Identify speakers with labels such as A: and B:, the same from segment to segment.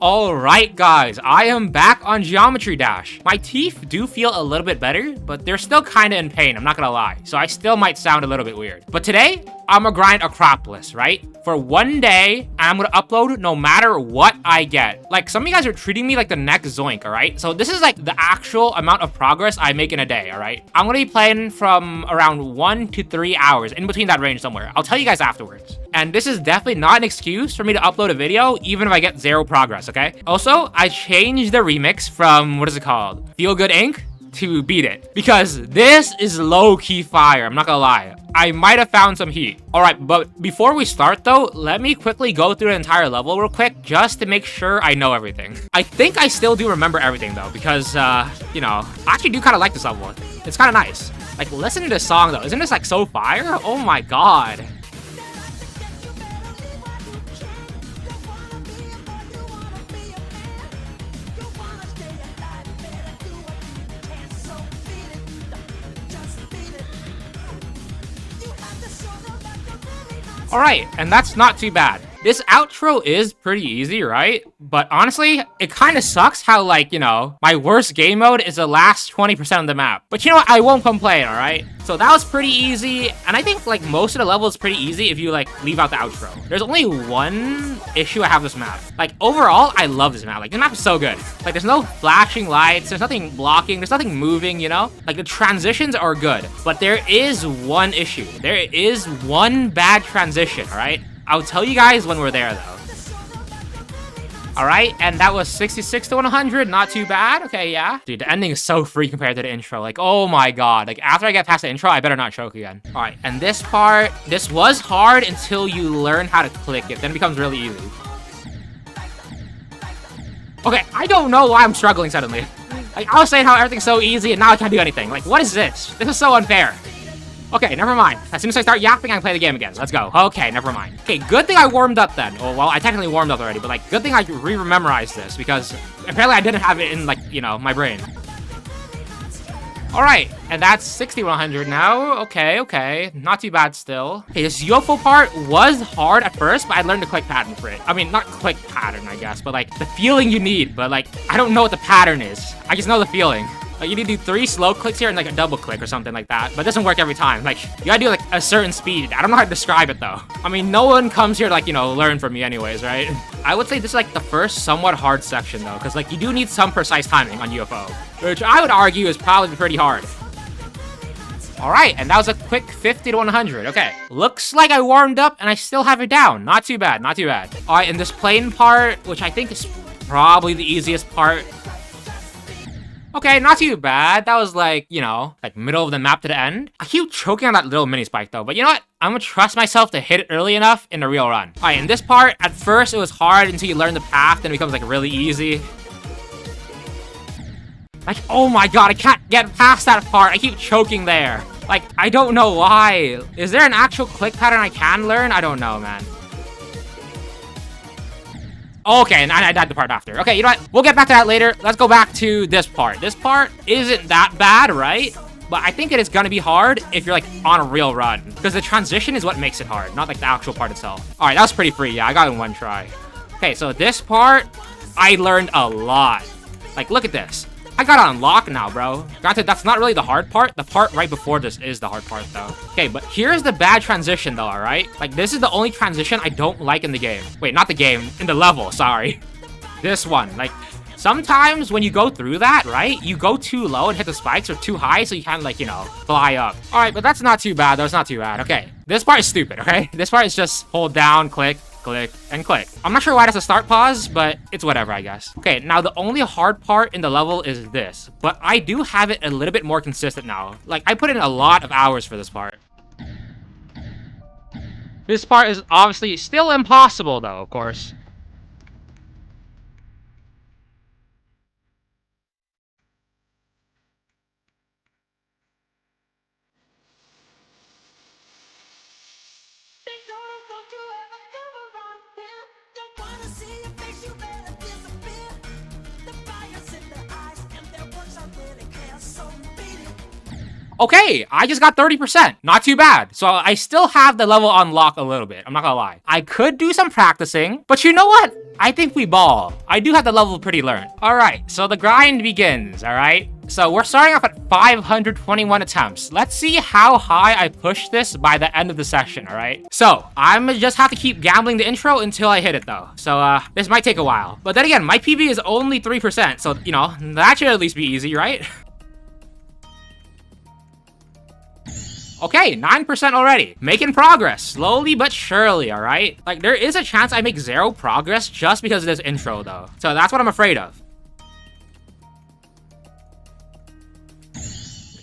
A: Alright guys, I am back on Geometry Dash. My teeth do feel a little bit better, but they're still kinda in pain, I'm not gonna lie. So I still might sound a little bit weird. But today, I'm gonna grind Acropolis, right? For one day, and I'm gonna upload no matter what I get. Like, some of you guys are treating me like the next Zoink, alright? So this is like the actual amount of progress I make in a day, alright? I'm gonna be playing from around 1 to 3 hours, in between that range somewhere. I'll tell you guys afterwards. And this is definitely not an excuse for me to upload a video, even if I get 0 progress, okay? Also, I changed the remix from, what is it called? Feel Good Inc. to Beat It. Because this is low-key fire, I'm not gonna lie. I might have found some heat. Alright, but before we start though, let me quickly go through the entire level real quick, just to make sure I know everything. I think I still do remember everything though, because, you know, I actually do kind of like this level. It's kind of nice. Like, listen to this song though. Isn't this like so fire? Oh my god. Alright, and that's not too bad. This outro is pretty easy, right? But honestly, it kind of sucks how, like, you know, my worst game mode is the last 20% of the map. But you know what? I won't complain, alright? So that was pretty easy, and I think, like, most of the level is pretty easy if you, like, leave out the outro. There's only one issue I have with this map. Like, overall, I love this map. Like, this map is so good. Like, there's no flashing lights, there's nothing blocking, there's nothing moving, you know? Like, the transitions are good, but there is one issue. There is one bad transition, alright? I'll tell you guys when we're there, though. Alright, and that was 66 to 100, not too bad. Okay, yeah. Dude, the ending is so free compared to the intro. Like, oh my god. Like, after I get past the intro, I better not choke again. Alright, and this part, this was hard until you learn how to click it. Then it becomes really easy. Okay, I don't know why I'm struggling suddenly. Like, I was saying how everything's so easy, and now I can't do anything. Like, what is this? This is so unfair. Okay, never mind. As soon as I start yapping, I can play the game again. Let's go. Okay, never mind. Okay, good thing I warmed up then. Oh, well, I technically warmed up already, but, like, good thing I re-memorized this, because apparently I didn't have it in, like, you know, my brain. Alright, and that's 60-100 now. Okay. Not too bad still. Okay, this UFO part was hard at first, but I learned the click pattern for it. I mean, not click pattern, I guess, but, like, the feeling you need. But, like, I don't know what the pattern is. I just know the feeling. Like, you need to do 3 slow clicks here and, like, a double click or something like that. But it doesn't work every time. Like, you gotta do, like, a certain speed. I don't know how to describe it, though. I mean, no one comes here to, like, you know, learn from me anyways, right? I would say this is, like, the first somewhat hard section, though. Because, like, you do need some precise timing on UFO. Which I would argue is probably pretty hard. Alright, and that was a quick 50 to 100. Okay. Looks like I warmed up and I still have it down. Not too bad, not too bad. Alright, and this plane part, which I think is probably the easiest part. Okay, not too bad. That was like, you know, like middle of the map to the end. I keep choking on that little mini spike though, but you know what? I'm gonna trust myself to hit it early enough in the real run. Alright, in this part, at first it was hard until you learn the path, then it becomes like really easy. Like, oh my god, I can't get past that part. I keep choking there. Like, I don't know why. Is there an actual click pattern I can learn? I don't know, man. Okay, and I died the part after. Okay, you know what? We'll get back to that later. Let's go back to this part. This part isn't that bad, right? But I think it is gonna be hard if you're, like, on a real run. Because the transition is what makes it hard, not, like, the actual part itself. Alright, that was pretty free. Yeah, I got it in one try. Okay, so this part, I learned a lot. Like, look at this. I got it on lock now, bro. Granted, that's not really the hard part. The part right before this is the hard part, though. Okay, but here's the bad transition, though, alright? Like, this is the only transition I don't like in the game. Wait, not the game. In the level, sorry. This one. Like, sometimes when you go through that, right? You go too low and hit the spikes, or too high, so you can, like, you know, fly up. Alright, but that's not too bad, though. It's not too bad. Okay, this part is stupid, okay? This part is just hold down, click, click, and click. I'm not sure why that's a start pause, but it's whatever, I guess. Okay, now the only hard part in the level is this, but I do have it a little bit more consistent now. Like, I put in a lot of hours for this part. This part is obviously still impossible, though, of course. Okay, I just got 30%. Not too bad. So I still have the level unlock a little bit. I'm not gonna lie. I could do some practicing, but you know what? I think we ball. I do have the level pretty learned. All right, so the grind begins, all right? So we're starting off at 521 attempts. Let's see how high I push this by the end of the session, all right? So I'm gonna just have to keep gambling the intro until I hit it though. So this might take a while. But then again, my PB is only 3%. So, you know, that should at least be easy, right? Okay, 9% already. Making progress, slowly but surely, all right? Like, there is a chance I make 0 progress just because of this intro, though. So that's what I'm afraid of.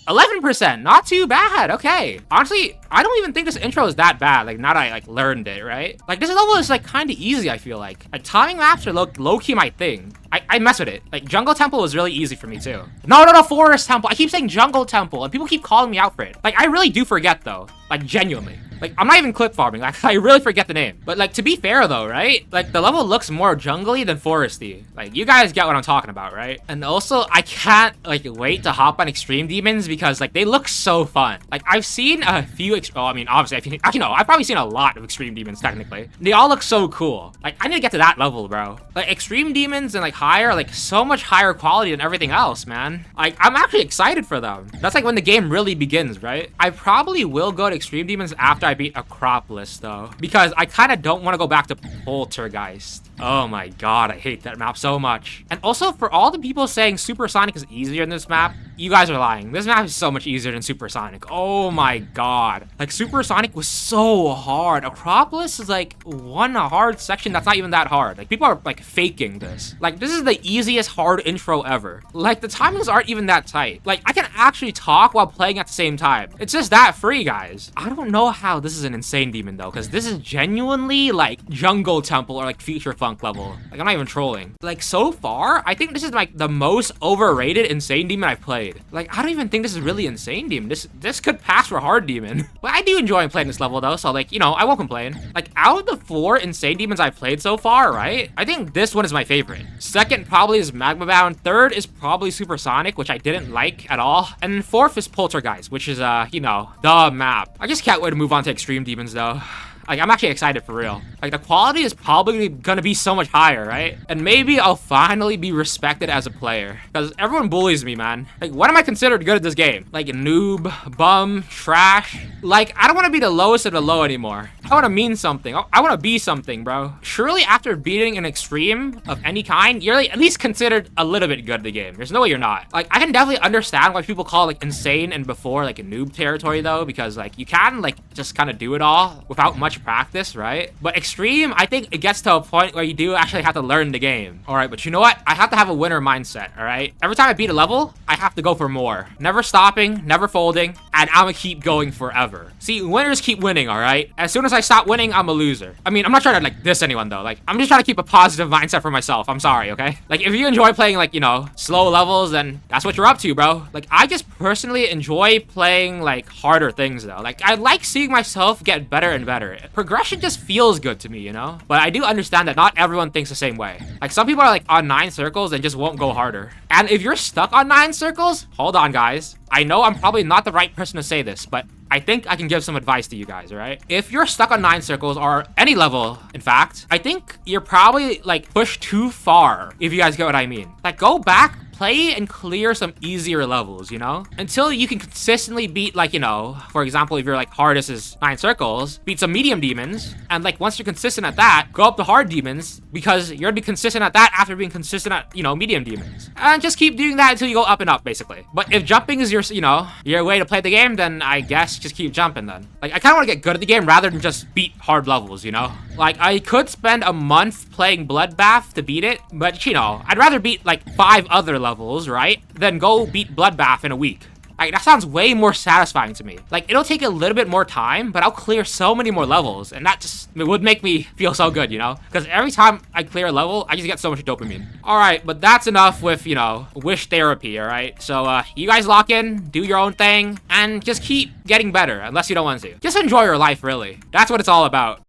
A: 11%, not too bad, okay. Honestly, I don't even think this intro is that bad, like, now that I, like, learned it, right? Like, this level is, like, kind of easy, I feel like. Like, timing maps are low-key my thing. I mess with it. Like, Jungle Temple was really easy for me, too. No, Forest Temple. I keep saying Jungle Temple, and people keep calling me out for it. Like, I really do forget, though. Like, genuinely. Like, I'm not even clip farming. Like, I really forget the name. But, like, to be fair, though, right? Like, the level looks more jungly than foresty. Like, you guys get what I'm talking about, right? And also, I can't, like, wait to hop on Extreme Demons because, like, they look so fun. Like, I've seen a few, I mean, obviously, I've probably seen a lot of Extreme Demons, technically. They all look so cool. Like, I need to get to that level, bro. Like, Extreme Demons and, like, higher are, like, so much higher quality than everything else, man. Like, I'm actually excited for them. That's, like, when the game really begins, right? I probably will go to Extreme Demons after I beat Acropolis, though, because I kind of don't want to go back to Poltergeist. Oh my god, I hate that map so much. And also, for all the people saying Supersonic is easier in this map, you guys are lying. This map is so much easier than Supersonic. Oh my god. Like, Supersonic was so hard. Acropolis is like one hard section that's not even that hard. Like, people are like faking this. Like, this is the easiest hard intro ever. Like, the timings aren't even that tight. Like, I can actually talk while playing at the same time. It's just that free, guys. I don't know how this is an insane demon though, because this is genuinely like Jungle Temple or like Future Funk level. Like, I'm not even trolling. Like, so far, I think this is like the most overrated insane demon I've played. Like, I don't even think this is really insane demon. This could pass for hard demon. But I do enjoy playing this level though, so like, you know, I won't complain. Like, out of the 4 insane demons I've played so far, right? I think this one is my favorite. Second probably is Magma Bound. Third is probably Supersonic, which I didn't like at all. And then 4th is Poltergeist, which is you know, the map. I just can't wait to move on to Extreme Demons though. Like, I'm actually excited for real. Like, the quality is probably gonna be so much higher, right? And maybe I'll finally be respected as a player. Because everyone bullies me, man. Like, when am I considered good at this game? Like, noob, bum, trash? Like, I don't want to be the lowest of the low anymore. I want to mean something. I want to be something, bro. Surely after beating an extreme of any kind, you're like, at least considered a little bit good at the game. There's no way you're not. Like, I can definitely understand why people call, like, insane and before, like, a noob territory, though. Because, like, you can, like, just kind of do it all without much practice, right? But extreme, I think it gets to a point where you do actually have to learn the game. All right, but you know what? I have to have a winner mindset, all right? Every time I beat a level, I have to go for more. Never stopping, never folding, and I'm gonna keep going forever. See, winners keep winning, all right? As soon as I stop winning, I'm a loser. I mean, I'm not trying to, like, diss anyone, though. Like, I'm just trying to keep a positive mindset for myself. I'm sorry, okay? Like, if you enjoy playing, like, you know, slow levels, then that's what you're up to, bro. Like, I just personally enjoy playing, like, harder things, though. Like, I like seeing myself get better and better. Progression just feels good to me, you know? But I do understand that not everyone thinks the same way. Like, some people are, like, on 9 circles and just won't go harder. And if you're stuck on 9 circles, hold on, guys. I know I'm probably not the right person to say this, but I think I can give some advice to you guys, all right? If you're stuck on 9 circles, or any level, in fact, I think you're probably, like, pushed too far, if you guys get what I mean. Like, go back, play and clear some easier levels, you know? Until you can consistently beat, like, you know, for example, if you're like hardest is 9 circles, beat some medium demons, and like once you're consistent at that, go up to hard demons, because you're gonna be consistent at that after being consistent at, you know, medium demons. And just keep doing that until you go up and up, basically. But if jumping is your, you know, your way to play the game, then I guess just keep jumping then. Like, I kind of want to get good at the game rather than just beat hard levels, you know? Like, I could spend a month playing Bloodbath to beat it, but, you know, I'd rather beat, like, 5 other levels, right? Than go beat Bloodbath in a week. Like, that sounds way more satisfying to me. Like, it'll take a little bit more time, but I'll clear so many more levels, and that just, it would make me feel so good, you know? Because every time I clear a level, I just get so much dopamine. All right, but that's enough with, you know, wish therapy, all right? So, you guys lock in, do your own thing, and just keep getting better, unless you don't want to. Just enjoy your life, really. That's what it's all about.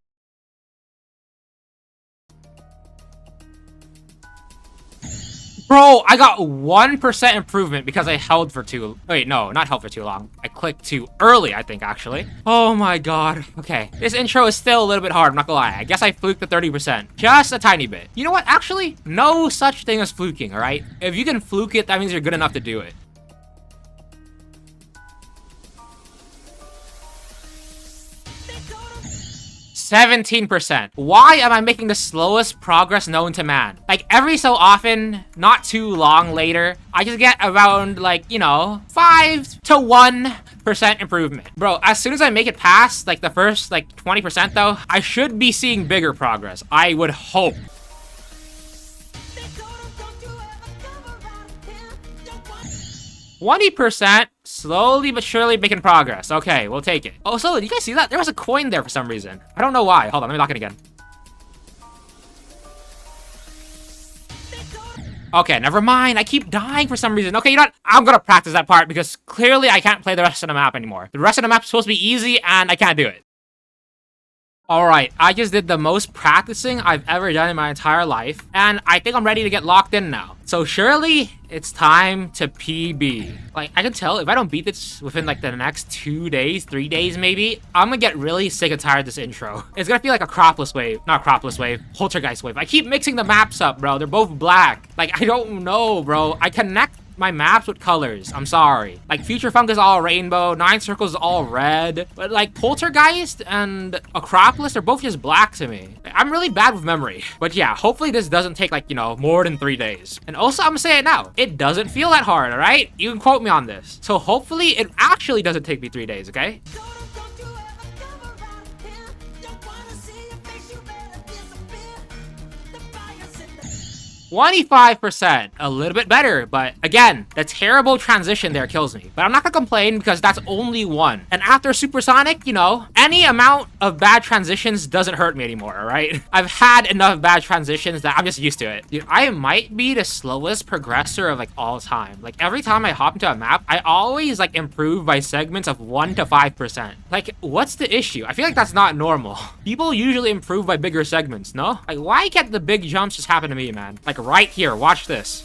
A: Bro, I got 1% improvement because I held for too... Wait, no, not held for too long. I clicked too early, I think, actually. Oh my god. Okay, this intro is still a little bit hard, I'm not gonna lie. I guess I fluked the 30%. Just a tiny bit. You know what? Actually, no such thing as fluking, alright? If you can fluke it, that means you're good enough to do it. 17%. Why am I making the slowest progress known to man? Like, every so often, not too long later, I just get around, like, you know, 5 to 1% improvement. Bro, as soon as I make it past, like, the first, like, 20% though, I should be seeing bigger progress. I would hope. 20%, slowly but surely making progress. Okay, we'll take it. Oh, so did you guys see that? There was a coin there for some reason. I don't know why. Hold on, let me lock it again. Okay, never mind. I keep dying for some reason. Okay, you know what? I'm gonna practice that part because clearly I can't play the rest of the map anymore. The rest of the map's supposed to be easy and I can't do it. Alright, I just did the most practicing I've ever done in my entire life, and I think I'm ready to get locked in now. So surely, it's time to PB. Like, I can tell if I don't beat this within like the next 2 days, 3 days maybe, I'm gonna get really sick and tired of this intro. It's gonna feel like a Acropolis wave, not Acropolis wave, Poltergeist wave. I keep mixing the maps up, bro. They're both black. Like, I don't know, bro. I connect my maps with colors. I'm sorry. Like, Future Funk is all rainbow, Nine Circles is all red, but like Poltergeist and Acropolis are both just black to me. I'm really bad with memory. But yeah, hopefully this doesn't take like, you know, more than 3 days. And also, I'm gonna say it now, it doesn't feel that hard, all right? You can quote me on this. So hopefully it actually doesn't take me 3 days, okay? 25%, a little bit better, but again, the terrible transition there kills me. But I'm not gonna complain because that's only one. And after Supersonic, you know, any amount of bad transitions doesn't hurt me anymore, alright? I've had enough bad transitions that I'm just used to it. Dude, I might be the slowest progressor of like all time. Like every time I hop into a map, I always like improve by segments of 1 to 5%. Like, what's the issue? I feel like that's not normal. People usually improve by bigger segments, no? Like, why can't the big jumps just happen to me, man? Like, right here, watch this.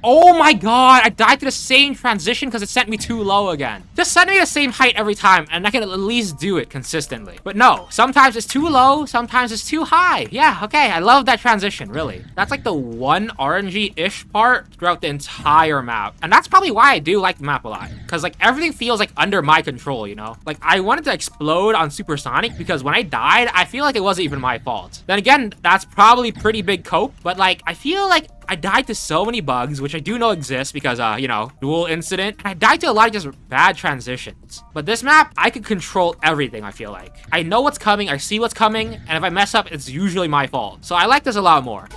A: Oh my god, I died to the same transition because it sent me too low again. Just send me the same height every time and I can at least do it consistently. But no, sometimes it's too low, sometimes it's too high. Yeah, okay, I love that transition, really. That's like the one RNG-ish part throughout the entire map. And that's probably why I do like the map a lot. Because like everything feels like under my control, you know? Like I wanted to explode on Supersonic because when I died, I feel like it wasn't even my fault. Then again, that's probably pretty big cope, but like I feel like I died to so many bugs, which I do know exist because, you know, dual incident. And I died to a lot of just bad transitions. But this map, I can control everything, I feel like. I know what's coming, I see what's coming, and if I mess up, it's usually my fault. So I like this a lot more.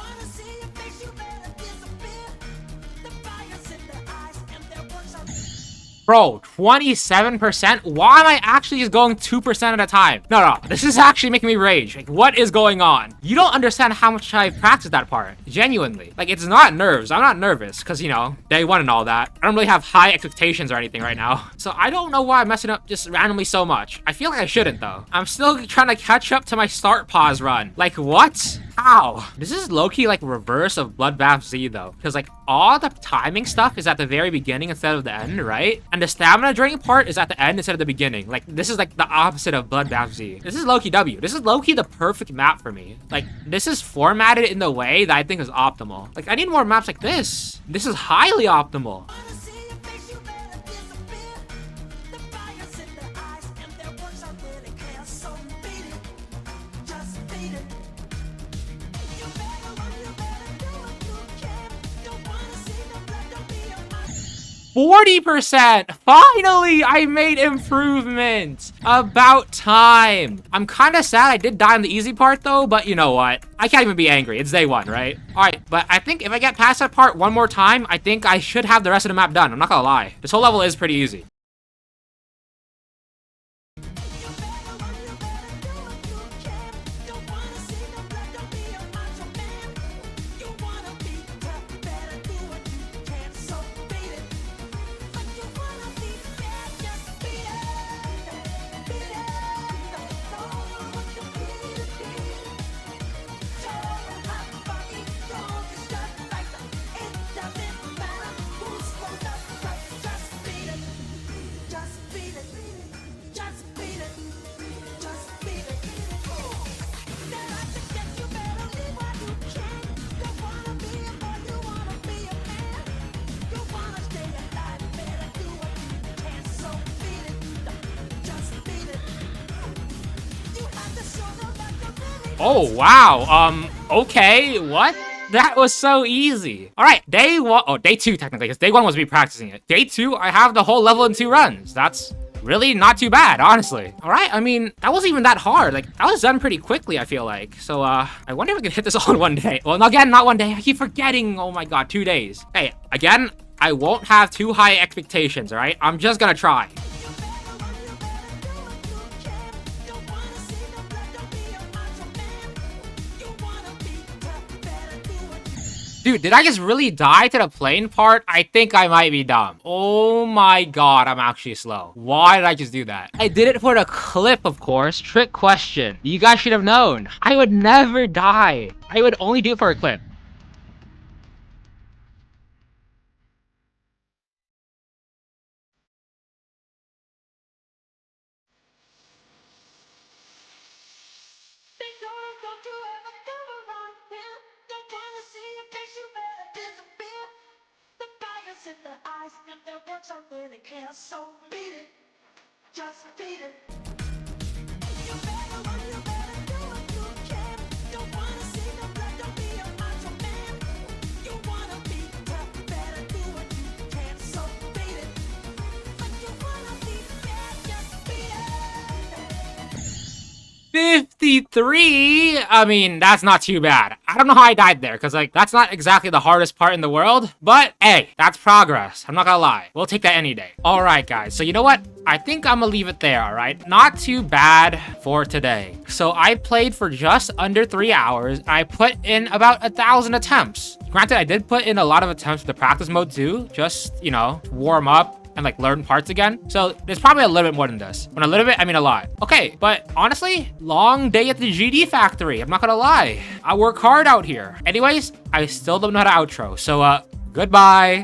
A: Bro, 27%? Why am I actually just going 2% at a time? No, this is actually making me rage. Like, what is going on? You don't understand how much I've practiced that part. Genuinely. Like, it's not nerves. I'm not nervous because, you know, day one and all that. I don't really have high expectations or anything right now. So I don't know why I'm messing up just randomly so much. I feel like I shouldn't, though. I'm still trying to catch up to my start pause run. Like, what? How? This is low-key like reverse of Bloodbath Z though. Because like all the timing stuff is at the very beginning instead of the end, right? And the stamina draining part is at the end instead of the beginning. Like this is like the opposite of Bloodbath Z. This is low-key W. This is low-key the perfect map for me. Like this is formatted in the way that I think is optimal. Like I need more maps like this. This is highly optimal. %. Finally, I made improvements. About time. I'm kind of sad I did die on the easy part though, but you know what? I can't even be angry. It's day one, right? All right, but I think if I get past that part one more time, I think I should have the rest of the map done. I'm not gonna lie. This whole level is pretty easy. Oh, wow. Okay, what? That was so easy. All right, day one. Oh, day two, technically, because day one was me practicing it. Day two, I have the whole level in 2 runs. That's really not too bad, honestly. All right, I mean, that wasn't even that hard. Like, that was done pretty quickly, I feel like. So, I wonder if I can hit this all in one day. Well, again, not one day. I keep forgetting. Oh my God, 2 days. Hey, again, I won't have too high expectations, all right? I'm just gonna try. Dude, did I just really die to the plane part? I think I might be dumb. Oh my God, I'm actually slow. Why did I just do that? I did it for the clip, of course. Trick question. You guys should have known. I would never die. I would only do it for a clip. In the eyes and the words I really care, so beat it, just beat it. You better run, you better do what you can. Don't wanna see the blood, don't be a macho man. You wanna be tough, better do what you can, so beat it. But you wanna be bad, just beat it. 53? I mean, that's not too bad. I don't know how I died there, because, like, that's not exactly the hardest part in the world. But, hey, that's progress. I'm not gonna lie. We'll take that any day. All right, guys. So, you know what? I think I'm gonna leave it there, all right? Not too bad for today. So, I played for just under 3 hours. I put in about 1,000 attempts. Granted, I did put in a lot of attempts to practice mode, too. Just, you know, warm up and like learn parts again. So there's probably a little bit more than this. When a little bit, I mean a lot. Okay, but honestly, long day at the GD factory. I'm not gonna lie. I work hard out here. Anyways, I still don't know how to outro. So goodbye.